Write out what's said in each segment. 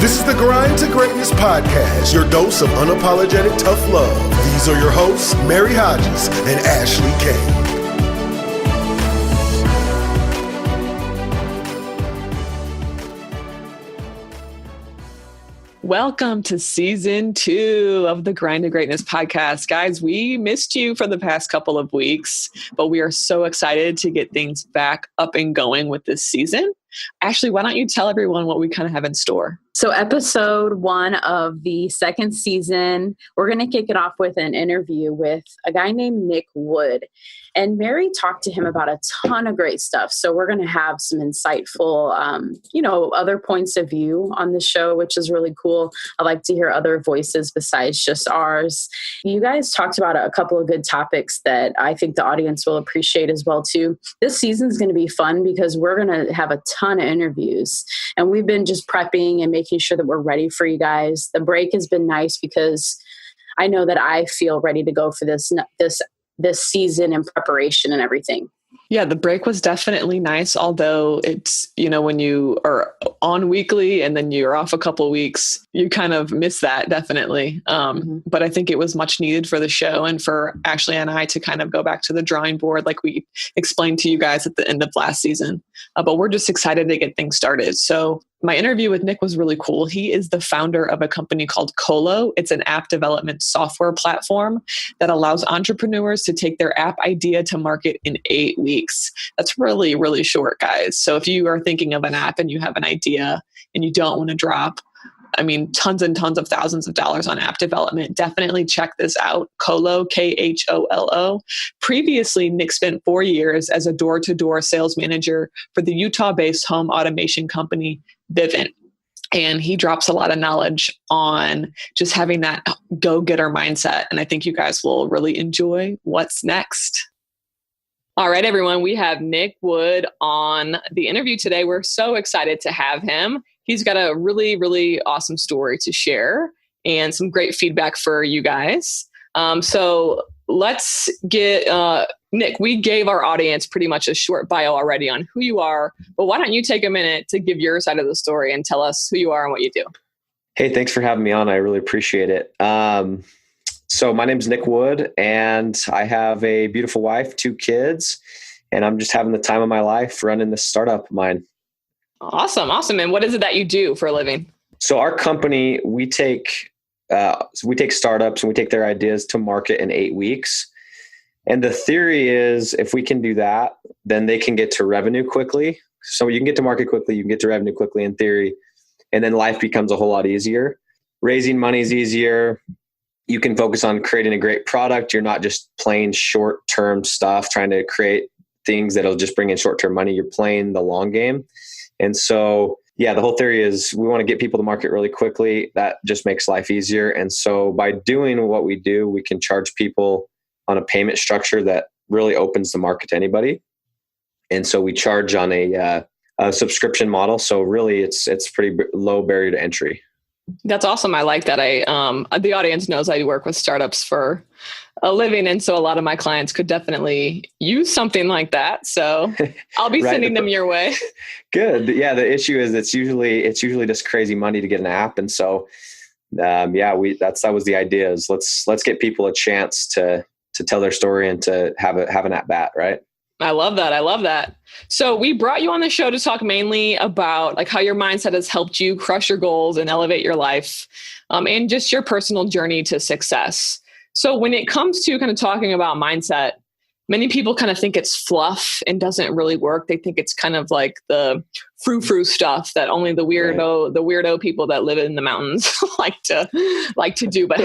This is the Grind to Greatness podcast, your dose of unapologetic tough love. These are your hosts, Mary Hodges and Ashley Kane. Welcome to season 2 of the Grind to Greatness podcast. Guys, we missed you for the past couple of weeks, but we are so excited to get things back up and going with this season. Ashley, why don't you tell everyone what we kind of have in store? So episode 1 of the second season, we're going to kick it off with an interview with a guy named Nick Wood. And Mary talked to him about a ton of great stuff. So we're going to have some insightful, other points of view on the show, which is really cool. I like to hear other voices besides just ours. You guys talked about a couple of good topics that I think the audience will appreciate as well, too. This season is going to be fun because we're going to have a ton of interviews. And we've been just prepping and making sure that we're ready for you guys. The break has been nice because I know that I feel ready to go for this season and preparation and everything. Yeah, the break was definitely nice, although it's, when you are on weekly and then you're off a couple of weeks, you kind of miss that, definitely. But I think it was much needed for the show and for Ashley and I to kind of go back to the drawing board like we explained to you guys at the end of last season. But we're just excited to get things started. So my interview with Nick was really cool. He is the founder of a company called Kholo. It's an app development software platform that allows entrepreneurs to take their app idea to market in 8 weeks. That's really, really short, guys. So if you are thinking of an app and you have an idea and you don't want to drop, tons and tons of thousands of dollars on app development, definitely check this out. Kholo, Kholo. Previously, Nick spent 4 years as a door-to-door sales manager for the Utah-based home automation company, Vivint. And he drops a lot of knowledge on just having that go-getter mindset. And I think you guys will really enjoy what's next. All right, everyone, we have Nick Wood on the interview today. We're so excited to have him. He's got a really, really awesome story to share and some great feedback for you guys. So let's get, Nick, we gave our audience pretty much a short bio already on who you are, but why don't you take a minute to give your side of the story and tell us who you are and what you do? Hey, thanks for having me on. I really appreciate it. So my name is Nick Wood, and I have a beautiful wife, 2 kids, and I'm just having the time of my life running this startup of mine. Awesome. And what is it that you do for a living? So our company, we take startups and we take their ideas to market in 8 weeks. And the theory is if we can do that, then they can get to revenue quickly. So you can get to market quickly, you can get to revenue quickly in theory, and then life becomes a whole lot easier. Raising money is easier. You can focus on creating a great product. You're not just playing short-term stuff, trying to create things that'll just bring in short-term money. You're playing the long game. And so, the whole theory is we want to get people to market really quickly. That just makes life easier. And so by doing what we do, we can charge people on a payment structure that really opens the market to anybody. And so we charge on a subscription model. So really it's pretty low barrier to entry. That's awesome. I like that. The audience knows I work with startups for a living. And so a lot of my clients could definitely use something like that. So I'll be sending them your way. Good. Yeah. The issue is it's usually just crazy money to get an app. And so, that was the idea is let's get people a chance to tell their story and to have an at bat. Right. I love that. So we brought you on the show to talk mainly about like how your mindset has helped you crush your goals and elevate your life, and just your personal journey to success. So when it comes to kind of talking about mindset, many people kind of think it's fluff and doesn't really work. They think it's kind of like the frou-frou stuff that only the weirdo people that live in the mountains like to do. But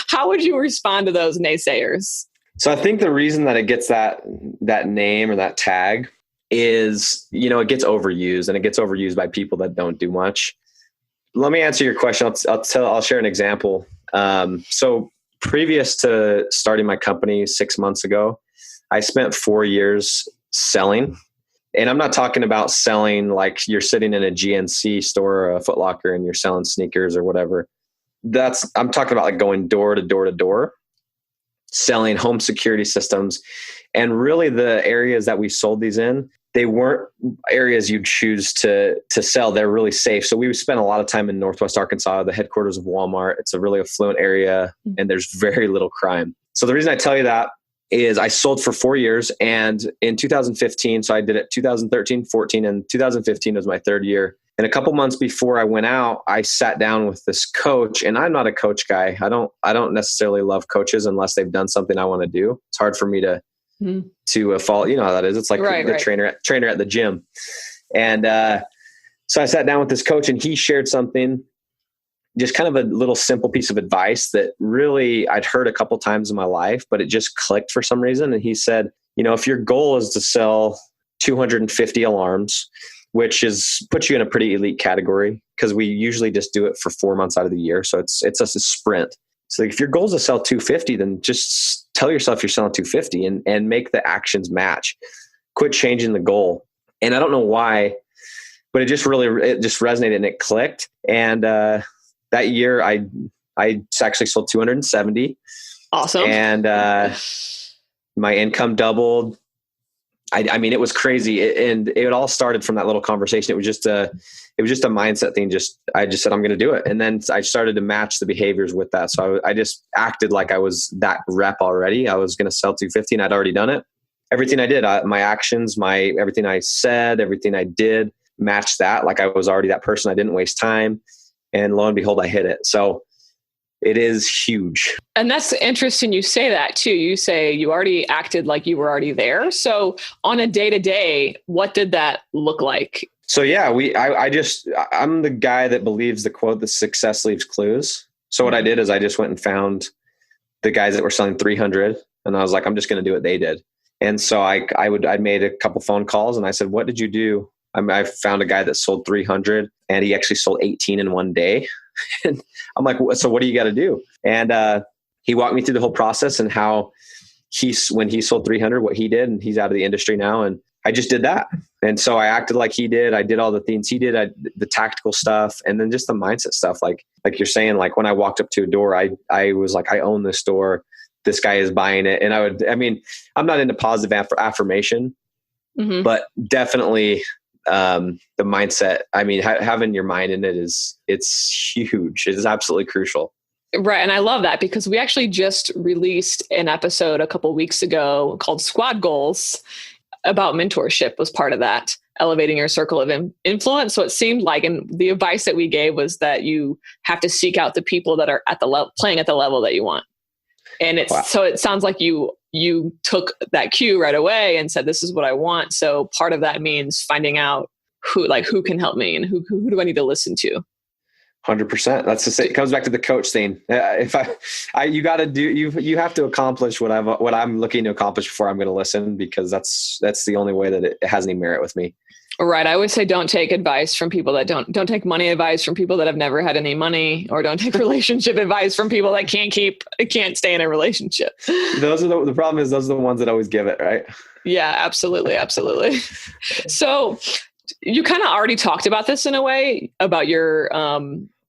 how would you respond to those naysayers? So I think the reason that it gets that name or that tag is, it gets overused, and it gets overused by people that don't do much. Let me answer your question. I'll share an example. So previous to starting my company 6 months ago, I spent 4 years selling. And I'm not talking about selling like you're sitting in a GNC store or a Foot Locker and you're selling sneakers or whatever. I'm talking about like going door to door to door, selling home security systems. And really the areas that we sold these in, they weren't areas you'd choose to sell. They're really safe. So we spent a lot of time in Northwest Arkansas, the headquarters of Walmart. It's a really affluent area and there's very little crime. So the reason I tell you that is I sold for 4 years, and in 2015, so I did it 2013, 14, and 2015 was my third year. And a couple months before I went out, I sat down with this coach, and I'm not a coach guy. I don't necessarily love coaches unless they've done something I want to do. It's hard for me to follow. You know how that is. It's like the trainer at the gym. And so I sat down with this coach, and he shared something, just kind of a little simple piece of advice that really I'd heard a couple times in my life, but it just clicked for some reason. And he said, if your goal is to sell 250 alarms, which puts you in a pretty elite category, because we usually just do it for 4 months out of the year. So it's a sprint. So if your goal is to sell 250, then just tell yourself you're selling 250 and make the actions match. Quit changing the goal. And I don't know why, but it just resonated and it clicked. And that year I actually sold 270. Awesome. And my income doubled. I mean, it was crazy. And it all started from that little conversation. It was just a mindset thing. I just said, I'm going to do it. And then I started to match the behaviors with that. So I just acted like I was that rep already. I was going to sell 250 and I'd already done it. Everything I did, my actions, everything I said, everything I did matched that. Like I was already that person. I didn't waste time. And lo and behold, I hit it. So it is huge. And that's interesting. You say that too. You say you already acted like you were already there. So on a day-to-day, what did that look like? So yeah, I'm the guy that believes the quote, that success leaves clues. So what I did is I just went and found the guys that were selling 300, and I was like, I'm just going to do what they did. And so I made a couple phone calls and I said, what did you do? I found a guy that sold 300 and he actually sold 18 in one day. And I'm like, so what do you got to do? And he walked me through the whole process and how when he sold 300, what he did, and he's out of the industry now. And I just did that. And so I acted like he did. I did all the things he did, the tactical stuff, and then just the mindset stuff. Like you're saying, like when I walked up to a door, I was like, I own this store. This guy is buying it. And I'm not into positive affirmation, but definitely the mindset. Having your mind in it's huge. It is absolutely crucial. Right. And I love that because we actually just released an episode a couple weeks ago called Squad Goals about mentorship was part of that, elevating your circle of influence. So it seemed like, and the advice that we gave was that you have to seek out the people that are at the level, playing at the level that you want. And so it sounds like you took that cue right away and said, this is what I want. So part of that means finding out who can help me and who do I need to listen to. 100%. That's the same. It comes back to the coach thing. You have to accomplish what I'm looking to accomplish before I'm going to listen, because that's the only way that it has any merit with me. Right. I always say, don't take advice from people that don't take money advice from people that have never had any money, or don't take relationship advice from people that can't stay in a relationship. Those are the problem is those are the ones that always give it, right? Yeah, absolutely. Absolutely. So you kind of already talked about this in a way about your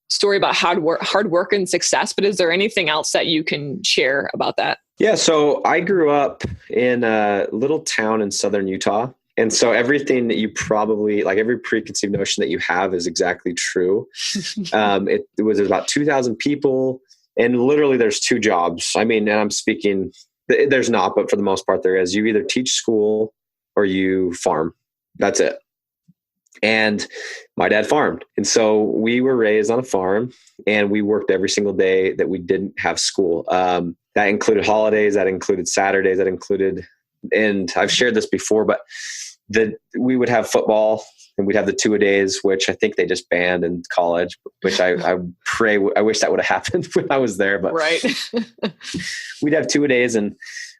story about hard work and success, but is there anything else that you can share about that? Yeah. So I grew up in a little town in southern Utah. And so everything that you probably, like every preconceived notion that you have is exactly true. It was about 2,000 people, and literally there's two jobs. And I'm speaking, there's not, but for the most part there is. You either teach school or you farm. That's it. And my dad farmed. And so we were raised on a farm, and we worked every single day that we didn't have school. That included holidays, that included Saturdays, that included, and I've shared this before, but we would have football, and we'd have the 2-a-days, which I think they just banned in college, which I wish that would have happened when I was there, but right. We'd have 2-a-days, and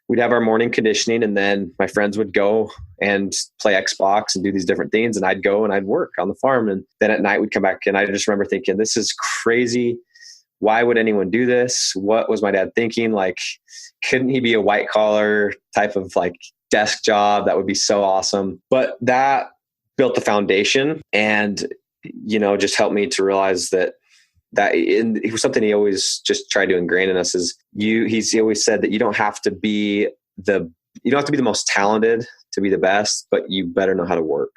we'd have our morning conditioning, and then my friends would go and play Xbox and do these different things. And I'd go and I'd work on the farm. And then at night we'd come back, and I just remember thinking, this is crazy. Why would anyone do this? What was my dad thinking? Like, couldn't he be a white collar type of like desk job? That would be so awesome. But that built the foundation, and, just helped me to realize that it was something he always just tried to ingrain in us. He always said that you don't have to be the most talented to be the best, but you better know how to work.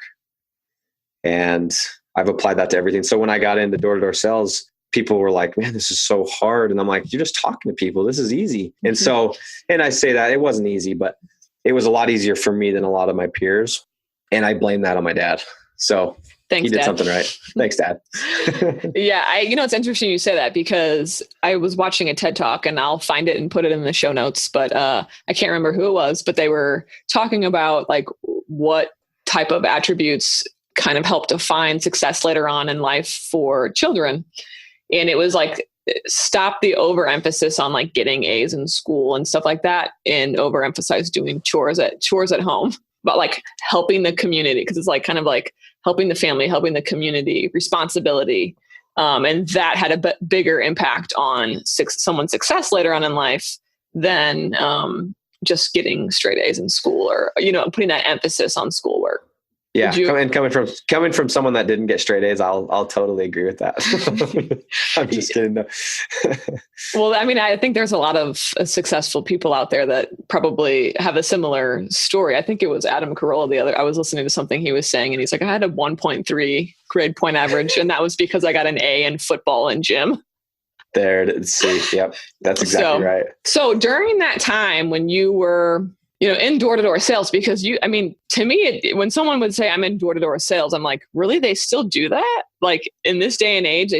And I've applied that to everything. So when I got into door-to-door sales, people were like, man, this is so hard. And I'm like, you're just talking to people. This is easy. And so, and I say that it wasn't easy, but it was a lot easier for me than a lot of my peers. And I blame that on my dad. So Thanks, he did Dad. something right. Thanks, Dad. Yeah. It's interesting you say that because I was watching a TED Talk, and I'll find it and put it in the show notes, but I can't remember who it was, but they were talking about like what type of attributes kind of help define success later on in life for children. And it was like, stop the overemphasis on like getting A's in school and stuff like that, and overemphasize doing chores at home, but like helping the community. Because it's like kind of like helping the family, helping the community, responsibility. And that had a bigger impact on someone's success later on in life than just getting straight A's in school, or, putting that emphasis on schoolwork. Yeah, coming from someone that didn't get straight A's, I'll totally agree with that. I'm just kidding though. Well, I think there's a lot of successful people out there that probably have a similar story. I think it was Adam Carolla I was listening to something he was saying, and he's like, I had a 1.3 grade point average, and that was because I got an A in football and gym. There, see, yep, that's exactly right. So during that time when you were in door-to-door sales, because to me, when someone would say I'm in door-to-door sales, I'm like, really? They still do that? Like in this day and age,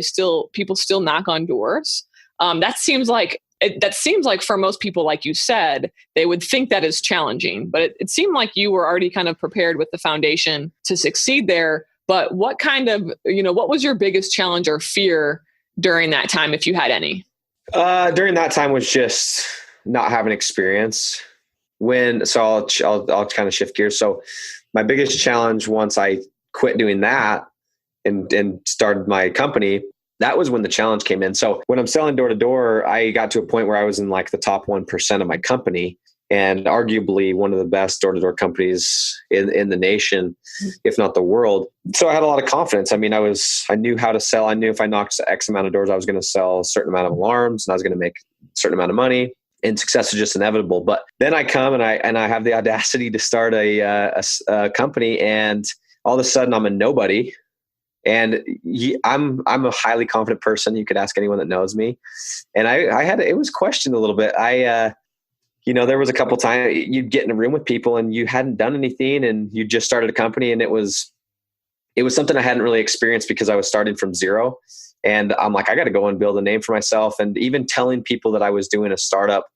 people still knock on doors. That seems like for most people, like you said, they would think that is challenging, but it seemed like you were already kind of prepared with the foundation to succeed there. But what kind of, what was your biggest challenge or fear during that time, if you had any? During that time was just not having experience. I'll kind of shift gears. So my biggest challenge once I quit doing that and started my company, that was when the challenge came in. So when I'm selling door to door, I got to a point where I was in like the top 1% of my company, and arguably one of the best door to door companies in the nation, if not the world. So I had a lot of confidence. I knew how to sell. I knew if I knocked X amount of doors, I was going to sell a certain amount of alarms, and I was going to make a certain amount of money. And success is just inevitable. But then I come and I have the audacity to start a company, and all of a sudden I'm a nobody. And I'm a highly confident person. You could ask anyone that knows me. And it was questioned a little bit. There was a couple times you'd get in a room with people and you hadn't done anything, and you just started a company, and it was something I hadn't really experienced because I was starting from zero. And I'm like, I got to go and build a name for myself. And even telling people that I was doing a startup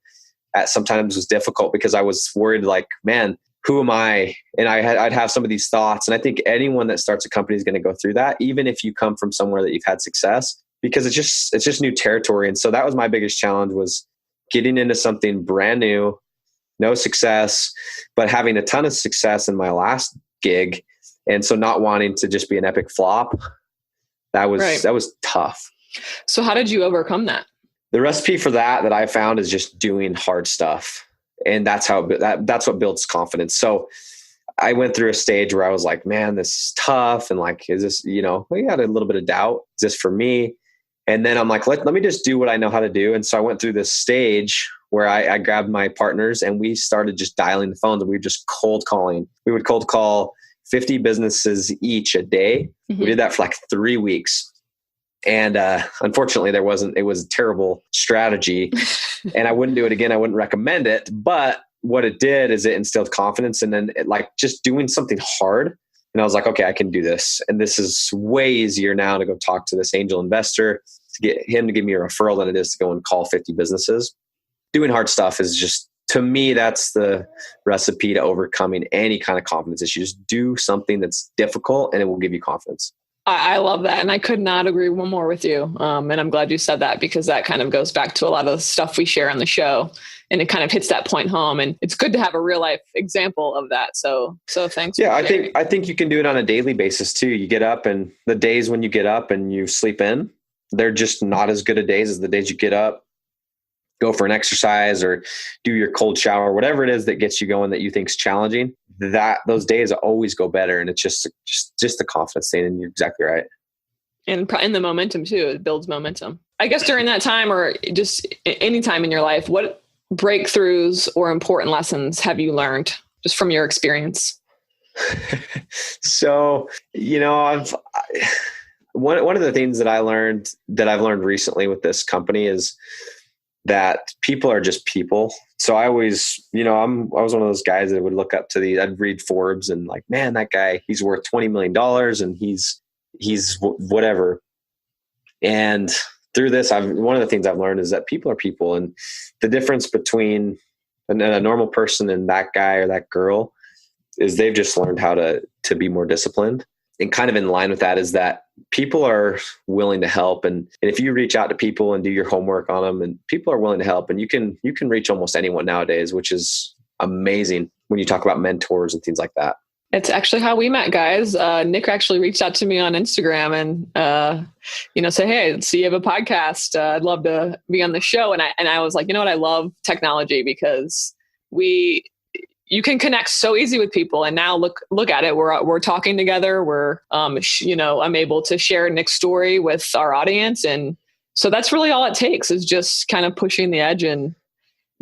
sometimes was difficult because I was worried, like, man, who am I? And I'd have some of these thoughts. And I think anyone that starts a company is going to go through that, even if you come from somewhere that you've had success, because it's just new territory. And so that was my biggest challenge, was getting into something brand new, no success, but having a ton of success in my last gig. And so not wanting to just be an epic flop. That was tough. So how did you overcome that? The recipe for that I found is just doing hard stuff. And that's what builds confidence. So I went through a stage where I was like, man, this is tough. And like, is this, we had a little bit of doubt. Is this for me? And then I'm like, let me just do what I know how to do. And so I went through this stage where I grabbed my partners and we started just dialing the phones, and we were just cold calling. We would cold call 50 businesses each a day. Mm-hmm. We did that for like 3 weeks. And unfortunately, it was a terrible strategy, and I wouldn't do it again. I wouldn't recommend it. But what it did is it instilled confidence, and then just doing something hard. And I was like, okay, I can do this. And this is way easier now to go talk to this angel investor, to get him to give me a referral, than it is to go and call 50 businesses. Doing hard stuff is just, to me, that's the recipe to overcoming any kind of confidence issue. Just do something that's difficult, and it will give you confidence. I love that. And I could not agree one more with you. And I'm glad you said that, because that kind of goes back to a lot of the stuff we share on the show, and it kind of hits that point home. And it's good to have a real life example of that. So thanks. Yeah, I think you can do it on a daily basis too. You get up, and the days when you get up and you sleep in, they're just not as good a days as the days you get up, go for an exercise, or do your cold shower, whatever it is that gets you going that you think is challenging. Those days always go better. And it's just the confidence thing. And you're exactly right. And in the momentum too, it builds momentum. I guess during that time, or just any time in your life, what breakthroughs or important lessons have you learned just from your experience? So, one of the things that I've learned recently with this company is that people are just people. So I always, I was one of those guys that would look up to I'd read Forbes and like, man, that guy, he's worth $20 million and he's whatever. And through this, one of the things I've learned is that people are people, and the difference between a normal person and that guy or that girl is they've just learned how to be more disciplined. And kind of in line with that is that people are willing to help. And if you reach out to people and do your homework on them, and people are willing to help, and you can reach almost anyone nowadays, which is amazing when you talk about mentors and things like that. It's actually how we met, guys. Nick actually reached out to me on Instagram and, say, hey, see, you have a podcast. I'd love to be on the show. And I was like, you know what? I love technology because you can connect so easy with people. And now look at it. We're talking together. I'm able to share Nick's story with our audience. And so that's really all it takes, is just kind of pushing the edge and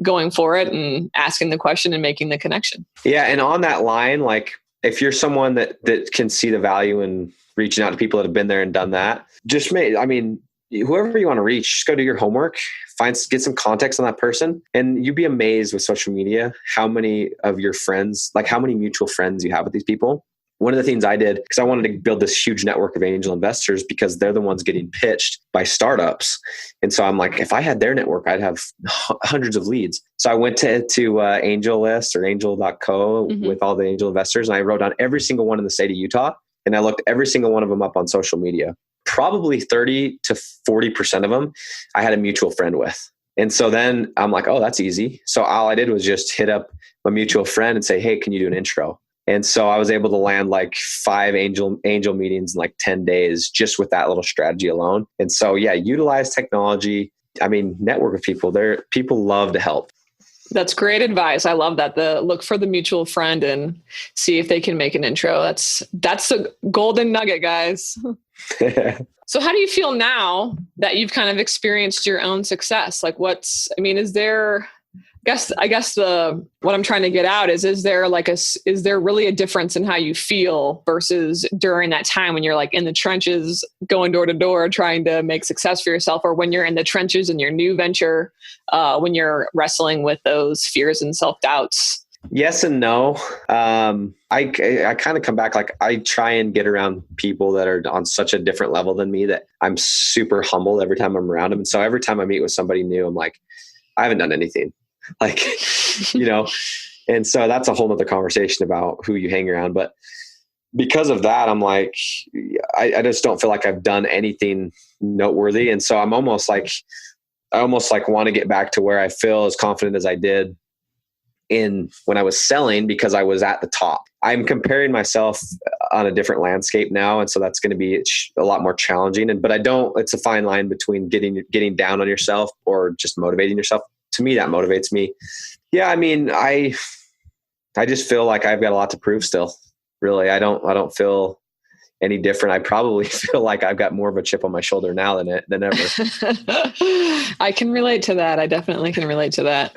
going for it and asking the question and making the connection. Yeah. And on that line, like if you're someone that can see the value in reaching out to people that have been there and done that, whoever you want to reach, just go do your homework, get some context on that person. And you'd be amazed with social media, how many of your friends, like how many mutual friends you have with these people. One of the things I did, because I wanted to build this huge network of angel investors, because they're the ones getting pitched by startups. And so I'm like, if I had their network, I'd have hundreds of leads. So I went to Angel List or angel.co with all the angel investors. And I wrote down every single one in the state of Utah. And I looked every single one of them up on social media. Probably 30 to 40% of them I had a mutual friend with. And so then I'm like, oh, that's easy. So all I did was just hit up my mutual friend and say, hey, can you do an intro? And so I was able to land like 5 angel meetings in like 10 days just with that little strategy alone. And so, yeah, utilize technology. Network with people. People love to help. That's great advice. I love that. Look for the mutual friend and see if they can make an intro. That's a golden nugget, guys. So how do you feel now that you've kind of experienced your own success? Like is there, I guess what I'm trying to get out is there really a difference in how you feel versus during that time when you're like in the trenches, going door to door, trying to make success for yourself, or when you're in the trenches in your new venture, when you're wrestling with those fears and self-doubts? Yes and no. I kind of come back, like I try and get around people that are on such a different level than me that I'm super humble every time I'm around them. And so every time I meet with somebody new, I'm like, I haven't done anything. Like, and so that's a whole nother conversation about who you hang around. But because of that, I'm like, I just don't feel like I've done anything noteworthy. And so I almost want to get back to where I feel as confident as I did when I was selling, because I was at the top. I'm comparing myself on a different landscape now. And so that's going to be a lot more challenging. It's a fine line between getting down on yourself or just motivating yourself. To me, that motivates me. Yeah. I just feel like I've got a lot to prove still. Really. I don't feel any different. I probably feel like I've got more of a chip on my shoulder now than ever. I can relate to that. I definitely can relate to that.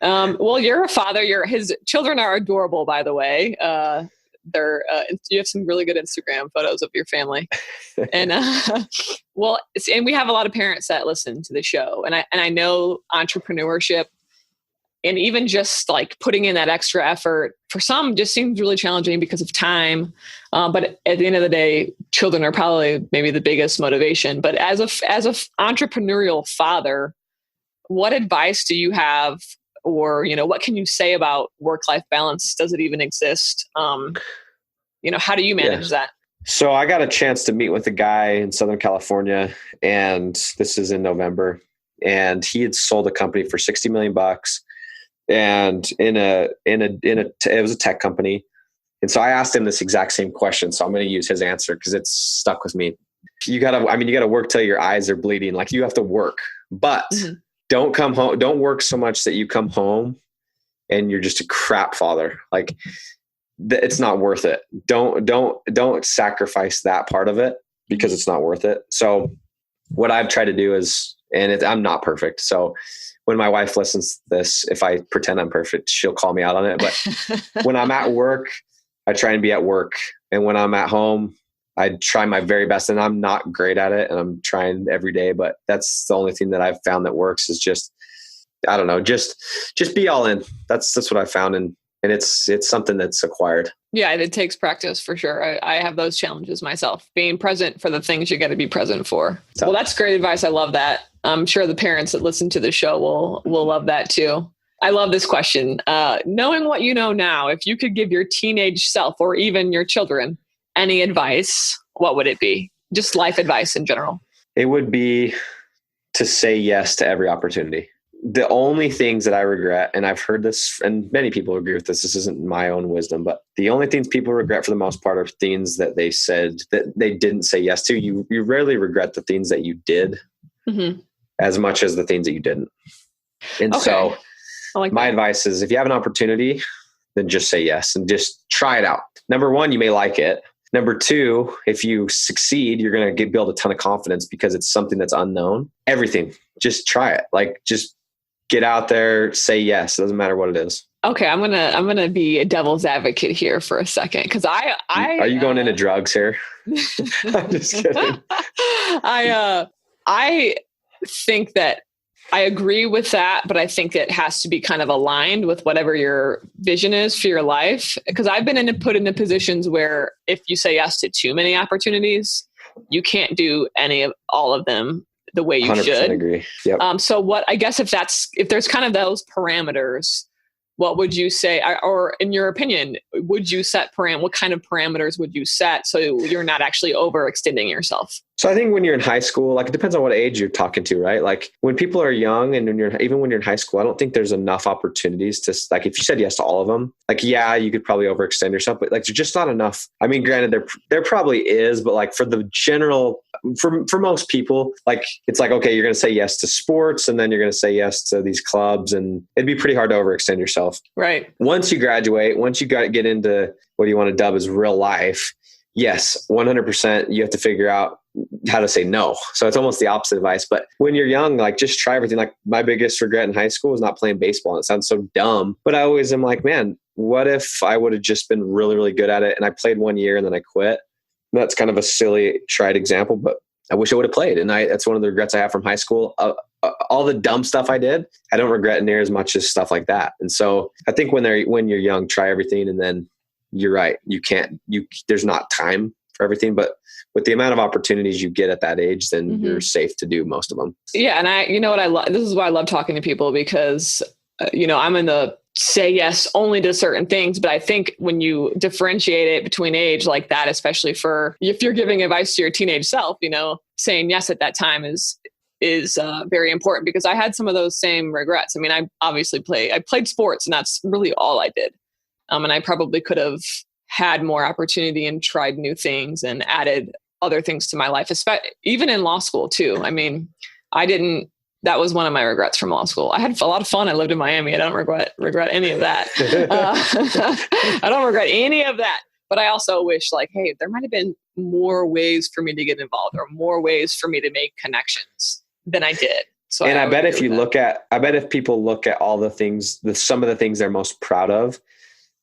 Well, you're a father. His children are adorable, by the way. You have some really good Instagram photos of your family, and and we have a lot of parents that listen to the show, and I know entrepreneurship and even just like putting in that extra effort for some just seems really challenging because of time. But at the end of the day, children are probably maybe the biggest motivation. But as a entrepreneurial father, what advice do you have? Or, what can you say about work-life balance? Does it even exist? How do you manage that? So I got a chance to meet with a guy in Southern California, and this is in November, and he had sold a company for $60 million. And it was a tech company. And so I asked him this exact same question. So I'm going to use his answer because it's stuck with me. You gotta work till your eyes are bleeding. Like you have to work, but don't come home. Don't work so much that you come home and you're just a crap father. Like it's not worth it. Don't sacrifice that part of it because it's not worth it. So what I've tried to do is, I'm not perfect. So when my wife listens to this, if I pretend I'm perfect, she'll call me out on it. But when I'm at work, I try and be at work. And when I'm at home, I try my very best, and I'm not great at it, and I'm trying every day, but that's the only thing that I've found that works is just, I don't know, just be all in. That's what I found. And it's something that's acquired. Yeah. It takes practice for sure. I have those challenges myself, being present for the things you got to be present for. So. Well, that's great advice. I love that. I'm sure the parents that listen to the show will love that too. I love this question. Knowing what you know now, if you could give your teenage self or even your children any advice, what would it be? Just life advice in general. It would be to say yes to every opportunity. The only things that I regret, and I've heard this, and many people agree with this isn't my own wisdom, but the only things people regret for the most part are things that they said that they didn't say yes to. You rarely regret the things that you did as much as the things that you didn't. And so my advice is, if you have an opportunity, then just say yes and just try it out. Number one, you may like it. Number two, if you succeed, you're going to build a ton of confidence because it's something that's unknown. Everything, just try it. Like, just get out there, say yes. It doesn't matter what it is. Okay. I'm going to be a devil's advocate here for a second. Cause are you going into drugs here? I'm just kidding. I think that I agree with that, but I think it has to be kind of aligned with whatever your vision is for your life. Because I've been put into positions where if you say yes to too many opportunities, you can't do all of them the way you 100% should. Agree. Yep. So I guess if there's kind of those parameters, what would you say, or in your opinion, would you set what kind of parameters would you set so you're not actually overextending yourself? So I think when you're in high school, like, it depends on what age you're talking to, right? Like, when people are young and even when you're in high school, I don't think there's enough opportunities to, like, if you said yes to all of them, like, yeah, you could probably overextend yourself, but like, there's just not enough. I mean, granted, there probably is, but like, for the general, for most people, like, it's like, okay, you're going to say yes to sports, and then you're going to say yes to these clubs, and it'd be pretty hard to overextend yourself. Right. Once you graduate, once you get into what you want to dub as real life, yes, 100%, you have to figure out how to say no. So it's almost the opposite advice. But when you're young, like, just try everything. Like, my biggest regret in high school was not playing baseball. And it sounds so dumb, but I always am like, man, what if I would have just been really, really good at it? And I played 1 year and then I quit. And that's kind of a silly tried example, but I wish I would have played. And that's one of the regrets I have from high school. All the dumb stuff I did, I don't regret near as much as stuff like that. And so I think when you're young, try everything. And then you're right. There's not time for everything, but with the amount of opportunities you get at that age, then you're safe to do most of them. Yeah. And this is why I love talking to people, because, I'm in the say yes only to certain things. But I think when you differentiate it between age like that, especially if you're giving advice to your teenage self, saying yes at that time is very important, because I had some of those same regrets. I mean, I played sports, and that's really all I did. And I probably could have had more opportunity and tried new things and added other things to my life, even in law school too. I mean, that was one of my regrets from law school. I had a lot of fun. I lived in Miami. I don't regret any of that. I don't regret any of that. But I also wish, like, hey, there might have been more ways for me to get involved, or more ways for me to make connections than I did. So I bet if people look at all the things, some of the things they're most proud of,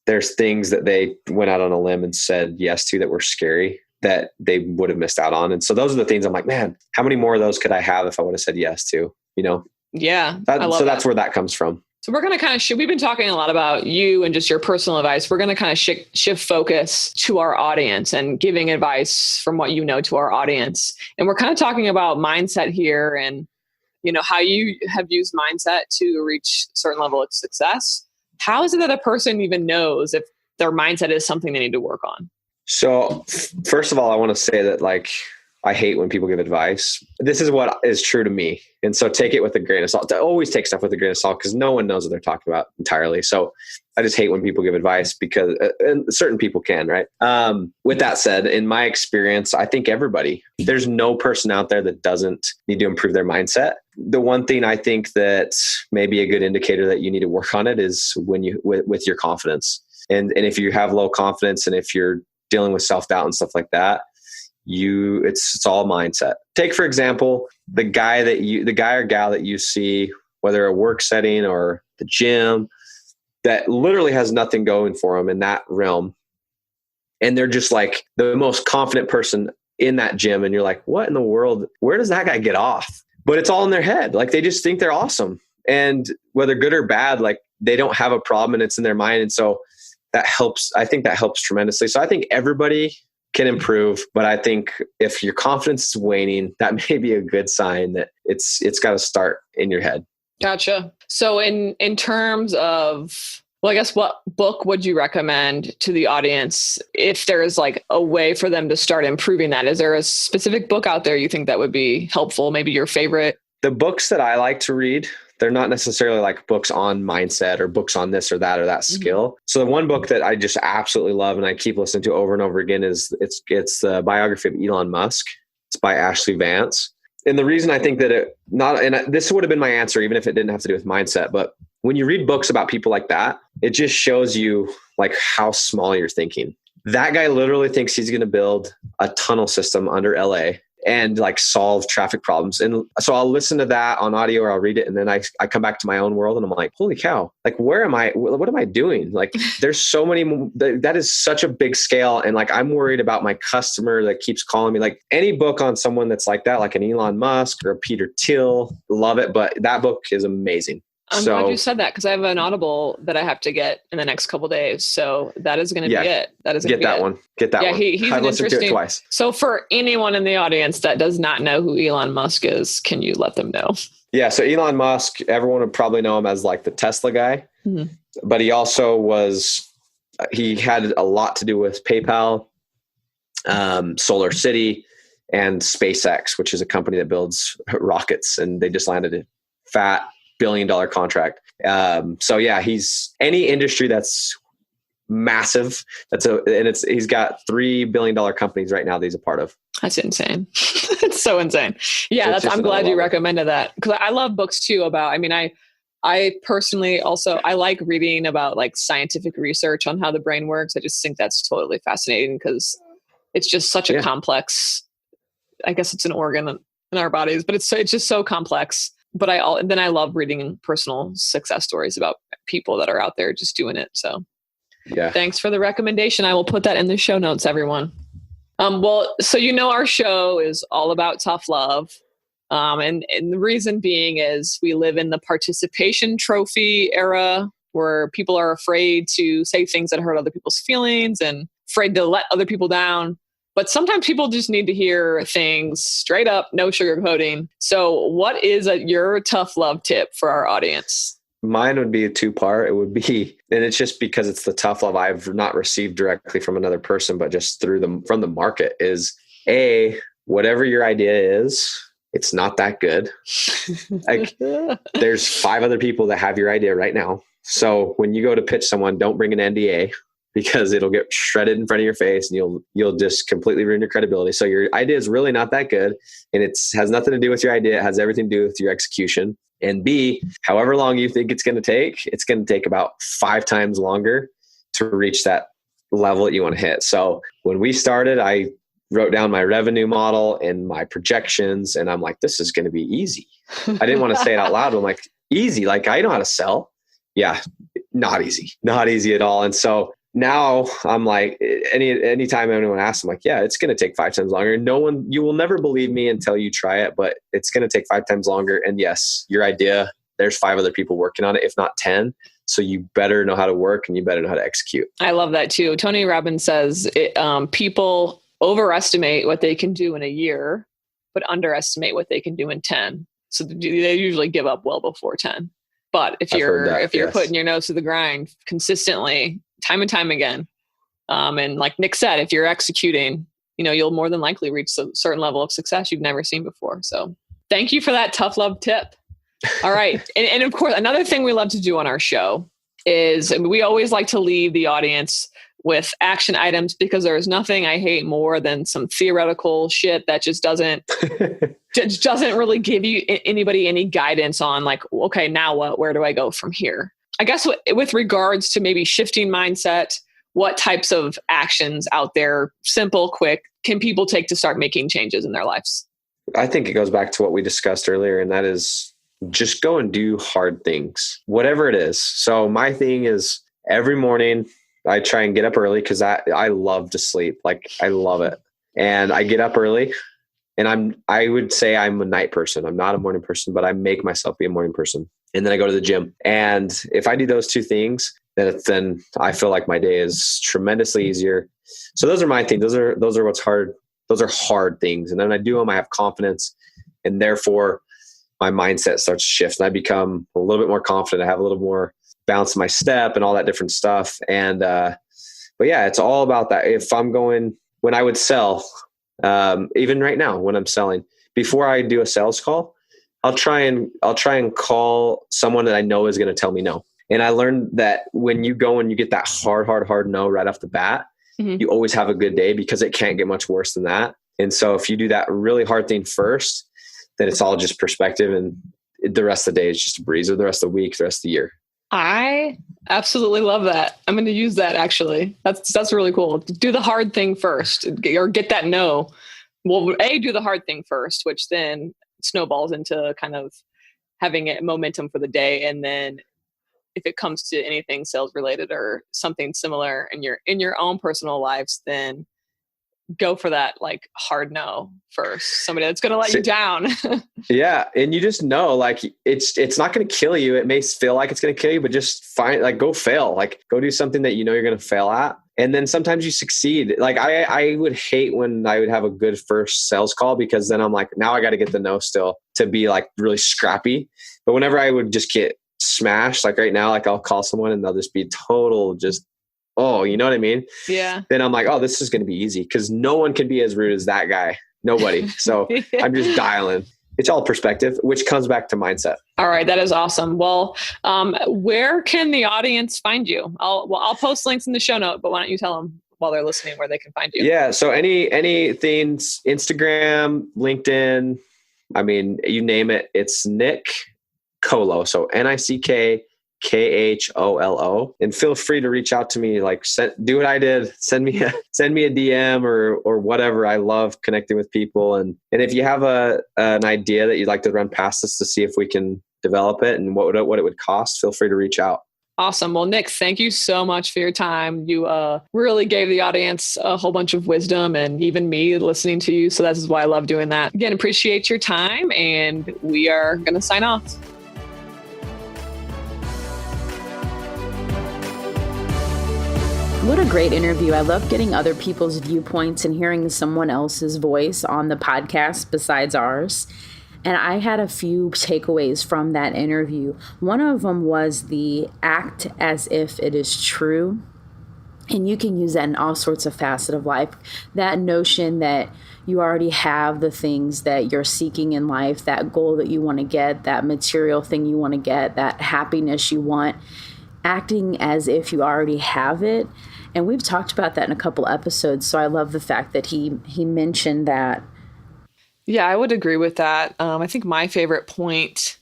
there's things that they went out on a limb and said yes to that were scary that they would have missed out on. And so those are the things I'm like, man, how many more of those could I have if I would have said yes to, Yeah. That's where that comes from. So we're going to we've been talking a lot about you and just your personal advice. We're going to kind of shift focus to our audience and giving advice from what you know to our audience. And we're kind of talking about mindset here, and, how you have used mindset to reach a certain level of success. How is it that a person even knows if their mindset is something they need to work on? So first of all, I want to say that, like, I hate when people give advice. This is what is true to me. And so take it with a grain of salt. I always take stuff with a grain of salt, because no one knows what they're talking about entirely. So I just hate when people give advice, because and certain people can, right? With that said, in my experience, I think there's no person out there that doesn't need to improve their mindset. The one thing I think that may be a good indicator that you need to work on it is with your confidence. And if you have low confidence, and if you're dealing with self-doubt and stuff like that, it's all mindset. Take, for example, the guy or gal that you see whether a work setting or the gym, that literally has nothing going for them in that realm. And they're just like the most confident person in that gym. And you're like, what in the world? Where does that guy get off? But it's all in their head. Like they just think they're awesome. And whether good or bad, like they don't have a problem and it's in their mind. And so that helps. I think that helps tremendously. So I think everybody can improve, but I think if your confidence is waning, that may be a good sign that it's got to start in your head. Gotcha. So in terms of, well, I guess what book would you recommend to the audience if there's like a way for them to start improving that? Is there a specific book out there you think that would be helpful? Maybe your favorite? The books that I like to read, they're not necessarily like books on mindset or books on this or that skill. So the one book that I just absolutely love and I keep listening to over and over again is it's the biography of Elon Musk. It's by Ashley Vance. And the reason I think that this would have been my answer, even if it didn't have to do with mindset, but when you read books about people like that, it just shows you like how small you're thinking. That guy literally thinks he's going to build a tunnel system under LA and like solve traffic problems. And so I'll listen to that on audio or I'll read it. And then I come back to my own world and I'm like, holy cow, like, where am I? What am I doing? Like, there's so many, that is such a big scale. And like, I'm worried about my customer that keeps calling me. Like any book on someone that's like that, like an Elon Musk or a Peter Thiel, love it. But that book is amazing. I'm glad you said that because I have an Audible that I have to get in the next couple of days. So that is going to be it. That is get that one. Get that one. He's I've listened to it twice. So for anyone in the audience that does not know who Elon Musk is, can you let them know? Yeah. So Elon Musk, everyone would probably know him as like the Tesla guy, but he also he had a lot to do with PayPal, Solar City, and SpaceX, which is a company that builds rockets, and they just landed a fat $1 billion contract. So yeah, he's any industry that's massive. He's got $3 billion companies right now that he's a part of. That's insane. It's so insane. Yeah. I'm glad you recommended that because I love books too I personally also, I like reading about like scientific research on how the brain works. I just think that's totally fascinating because it's just such a complex, I guess it's an organ in our bodies, but it's just so complex. But I love reading personal success stories about people that are out there just doing it. So yeah, thanks for the recommendation. I will put that in the show notes, everyone. Well, so our show is all about tough love. And the reason being is we live in the participation trophy era where people are afraid to say things that hurt other people's feelings and afraid to let other people down. But sometimes people just need to hear things straight up, no sugarcoating. So what is your tough love tip for our audience? Mine would be a 2-part. It would be, and it's just because it's the tough love I've not received directly from another person, but just from the market is whatever your idea is, it's not that good. Like there's 5 other people that have your idea right now. So when you go to pitch someone, don't bring an NDA. Because it'll get shredded in front of your face and you'll just completely ruin your credibility. So your idea is really not that good. And it has nothing to do with your idea. It has everything to do with your execution. And B, however long you think it's going to take about 5 times longer to reach that level that you want to hit. So when we started, I wrote down my revenue model and my projections. And I'm like, this is going to be easy. I didn't want to say it out loud. But I'm like, easy. Like I know how to sell. Yeah. Not easy at all. And so now I'm like, anytime anyone asks, I'm like, yeah, it's going to take 5 times longer. You will never believe me until you try it, but it's going to take 5 times longer. And yes, your idea, there's 5 other people working on it, if not 10. So you better know how to work and you better know how to execute. I love that too. Tony Robbins says people overestimate what they can do in a year, but underestimate what they can do in 10. So they usually give up well before 10. But if you're putting your nose to the grind consistently, time and time again. And like Nick said, if you're executing, you'll more than likely reach a certain level of success you've never seen before. So thank you for that tough love tip. All right. and of course, another thing we love to do on our show is we always like to leave the audience with action items because there is nothing I hate more than some theoretical shit that just doesn't really give you anybody any guidance on like, okay, now what, where do I go from here? I guess with regards to maybe shifting mindset, what types of actions out there, simple, quick, can people take to start making changes in their lives? I think it goes back to what we discussed earlier, and that is just go and do hard things, whatever it is. So my thing is every morning I try and get up early because I love to sleep. Like I love it. And I get up early and I would say I'm a night person. I'm not a morning person, but I make myself be a morning person. And then I go to the gym. And if I do those two things, then I feel like my day is tremendously easier. So those are my things. Those are what's hard. Those are hard things. And then I do them, I have confidence, and therefore my mindset starts to shift and I become a little bit more confident. I have a little more bounce in my step and all that different stuff. And, but yeah, it's all about that. If I'm going, when I would sell, even right now when I'm selling, before I do a sales call, I'll try and call someone that I know is going to tell me no. And I learned that when you go and you get that hard no right off the bat, you always have a good day because it can't get much worse than that. And so if you do that really hard thing first, then it's all just perspective and the rest of the day is just a breeze, or the rest of the week, the rest of the year. I absolutely love that. I'm going to use that actually. That's really cool. Do the hard thing first or get that no. Well, do the hard thing first, which then snowballs into kind of having it momentum for the day. And then if it comes to anything sales related or something similar in your own personal lives, then go for that like hard no first. Somebody that's going to let you down. Yeah. And you just know, like, it's not going to kill you. It may feel like it's going to kill you, but just go fail, like go do something that you know you're going to fail at. And then sometimes you succeed. Like I would hate when I would have a good first sales call, because then I'm like, now I got to get the no still to be like really scrappy. But whenever I would just get smashed, like right now, like I'll call someone and they'll just be total just, oh, you know what I mean? Yeah. Then I'm like, oh, this is going to be easy because no one can be as rude as that guy. Nobody. So Yeah. I'm just dialing. It's all perspective, which comes back to mindset. All right. That is awesome. Well, where can the audience find you? I'll post links in the show note, but why don't you tell them while they're listening where they can find you? Yeah. So anything, Instagram, LinkedIn, I mean, you name it, it's Nick Kholo. So NickKholo. And feel free to reach out to me. Like do what I did. Send me a DM or whatever. I love connecting with people. And if you have an idea that you'd like to run past us to see if we can develop it and what it would cost, feel free to reach out. Awesome. Well, Nick, thank you so much for your time. You really gave the audience a whole bunch of wisdom, and even me listening to you. So that's why I love doing that. Again, appreciate your time, and we are going to sign off. What a great interview. I love getting other people's viewpoints and hearing someone else's voice on the podcast besides ours. And I had a few takeaways from that interview. One of them was the act as if it is true. And you can use that in all sorts of facets of life. That notion that you already have the things that you're seeking in life, that goal that you want to get, that material thing you want to get, that happiness you want, acting as if you already have it. And we've talked about that in a couple episodes. So I love the fact that he mentioned that. Yeah, I would agree with that. I think my favorite point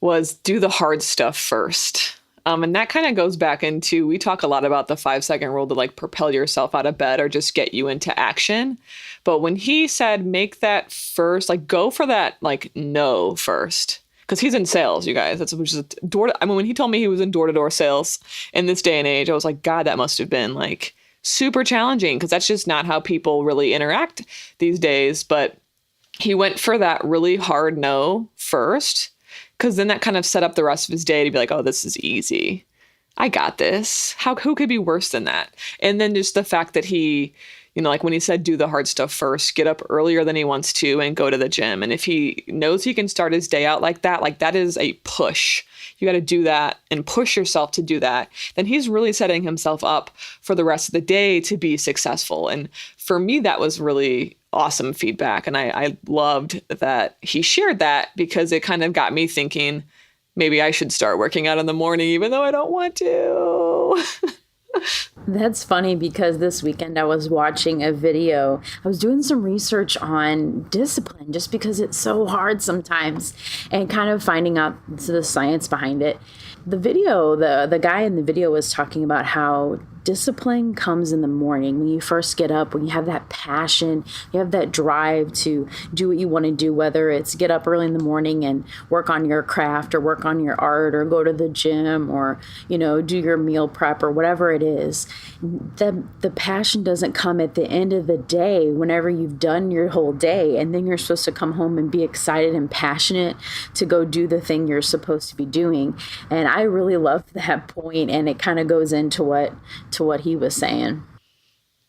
was do the hard stuff first. And that kind of goes back into, we talk a lot about the 5-second rule to like propel yourself out of bed or just get you into action. But when he said, make that first, like go for that, like no first. Because he's in sales, you guys. When he told me he was in door-to-door sales in this day and age, I was like, God, that must have been like super challenging, because that's just not how people really interact these days. But he went for that really hard no first, because then that kind of set up the rest of his day to be like, oh, this is easy. I got this. Who could be worse than that? And then just the fact that he, like when he said, do the hard stuff first, get up earlier than he wants to and go to the gym. And if he knows he can start his day out like that is a push. You got to do that and push yourself to do that. Then he's really setting himself up for the rest of the day to be successful. And for me, that was really awesome feedback. And I loved that he shared that, because it kind of got me thinking, maybe I should start working out in the morning, even though I don't want to. That's funny, because this weekend I was watching a video. I was doing some research on discipline, just because it's so hard sometimes, and kind of finding out the science behind it. The video, the guy in the video was talking about how discipline comes in the morning when you first get up, when you have that passion, you have that drive to do what you want to do, whether it's get up early in the morning and work on your craft or work on your art or go to the gym or, do your meal prep or whatever it is. The passion doesn't come at the end of the day whenever you've done your whole day, and then you're supposed to come home and be excited and passionate to go do the thing you're supposed to be doing. And I really love that point, and it kind of goes into what he was saying.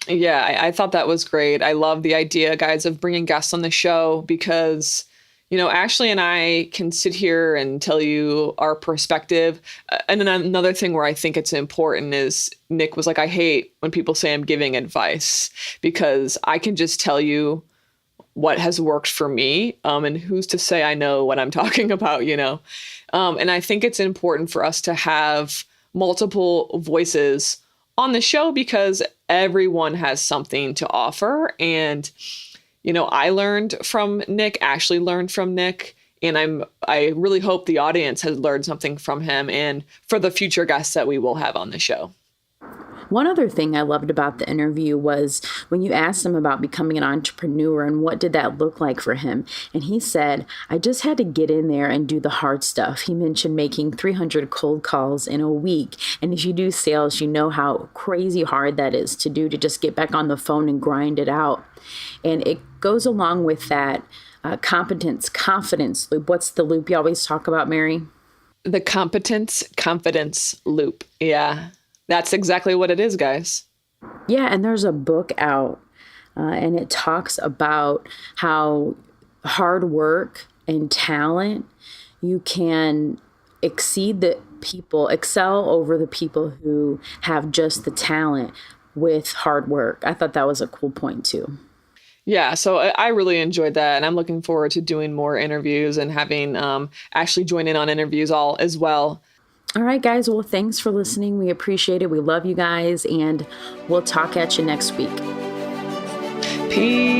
Yeah, I thought that was great. I love the idea, guys, of bringing guests on the show because, Ashley and I can sit here and tell you our perspective. And then another thing where I think it's important is Nick was like, I hate when people say I'm giving advice because I can just tell you what has worked for me. And who's to say I know what I'm talking about, And I think it's important for us to have multiple voices on the show because everyone has something to offer. And, I learned from Nick, Ashley learned from Nick, and I really hope the audience has learned something from him and for the future guests that we will have on the show. One other thing I loved about the interview was when you asked him about becoming an entrepreneur and what did that look like for him. And he said, I just had to get in there and do the hard stuff. He mentioned making 300 cold calls in a week. And if you do sales, you know how crazy hard that is to do, to just get back on the phone and grind it out. And it goes along with that competence, confidence loop. What's the loop you always talk about, Mary? The competence, confidence loop. Yeah. That's exactly what it is, guys. Yeah, and there's a book out, and it talks about how hard work and talent, you can excel over the people who have just the talent with hard work. I thought that was a cool point too. Yeah, so I really enjoyed that, and I'm looking forward to doing more interviews and having Ashley join in on interviews as well. All right, guys. Well, thanks for listening. We appreciate it. We love you guys, and we'll talk at you next week. Peace.